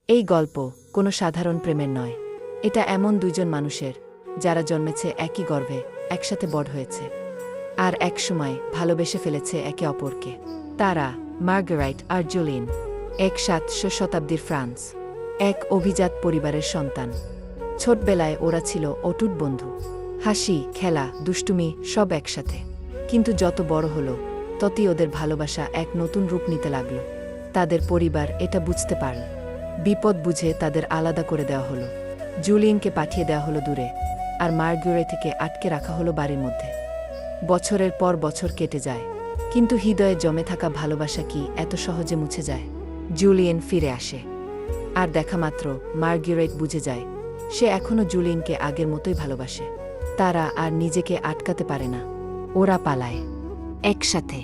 এই গল্প কোনো সাধারণ প্রেমের নয়। এটা এমন দুইজন মানুষের যারা জন্মেছে একই গর্ভে, একসাথে বড় হয়েছে, আর একসময় ভালোবেসে ফেলেছে একে অপরকে। তারা মার্গারেট আর জুলিয়েন, 1700 শতাব্দীর ফ্রান্স, এক অভিজাত পরিবারের সন্তান। ছোটবেলায় ওরা ছিল অটুট বন্ধু, হাসি, খেলা, দুষ্টুমি সব একসাথে। কিন্তু যত বড় হলো ততই ওদের ভালোবাসা এক নতুন রূপ নিতে লাগল। তাদের পরিবার এটা বুঝতে পারল। বিপদ বুঝে তাদের আলাদা করে দেওয়া হলো। জুলিয়েনকে পাঠিয়ে দেওয়া হলো দূরে, আর মার্গারেটকে আটকে রাখা হলো বাড়ির মধ্যে। বছরের পর বছর কেটে যায়, কিন্তু হৃদয়ে জমে থাকা ভালোবাসা কি এত সহজে মুছে যায়? জুলিয়েন ফিরে আসে, আর দেখা মাত্র মার্গারেট বুঝে যায় সে এখনও জুলিয়েনকে আগের মতোই ভালোবাসে। তারা আর নিজেকে আটকাতে পারে না। ওরা পালায় একসাথে।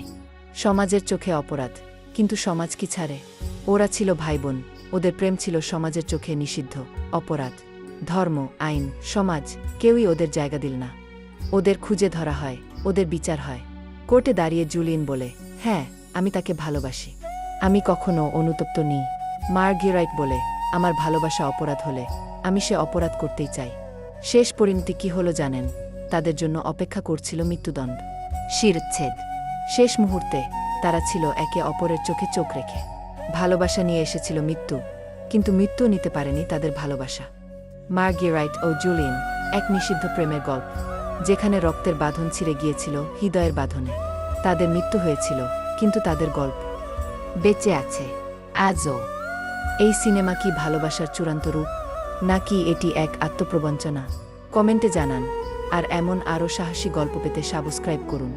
সমাজের চোখে অপরাধ, কিন্তু সমাজ কি ছাড়ে? ওরা ছিল ভাইবোন, ওদের প্রেম ছিল সমাজের চোখে নিষিদ্ধ, অপরাধ। ধর্ম, আইন, সমাজ কেউই ওদের জায়গা দিল না। ওদের খুঁজে ধরা হয়, ওদের বিচার হয়। কোর্টে দাঁড়িয়ে জুলিয়েন বলে, হ্যাঁ, আমি তাকে ভালোবাসি, আমি কখনো অনুতপ্ত নিই। মার্গারেট বলে, আমার ভালোবাসা অপরাধ হলে আমি সে অপরাধ করতেই চাই। শেষ পরিণতি কি হলো জানেন? তাদের জন্য অপেক্ষা করছিল মৃত্যুদণ্ড, শিরচ্ছেদ। শেষ মুহূর্তে তারা ছিল একে অপরের চোখে চোখ রেখে। ভালোবাসা নিয়ে এসেছিল মৃত্যু, কিন্তু মৃত্যু নিতে পারেনি তাদের ভালোবাসা। মার্গারেট ও জুলিয়েন, এক নিষিদ্ধ প্রেমের গল্প, যেখানে রক্তের বাঁধন ছিঁড়ে গিয়েছিল হৃদয়ের বাঁধনে। তাদের মৃত্যু হয়েছিল, কিন্তু তাদের গল্প বেঁচে আছে আজও। এই সিনেমা কি ভালোবাসার চূড়ান্ত রূপ, নাকি এটি এক আত্মপ্রবঞ্চনা? কমেন্টে জানান। আর এমন আরও সাহসী গল্প পেতে সাবস্ক্রাইব করুন।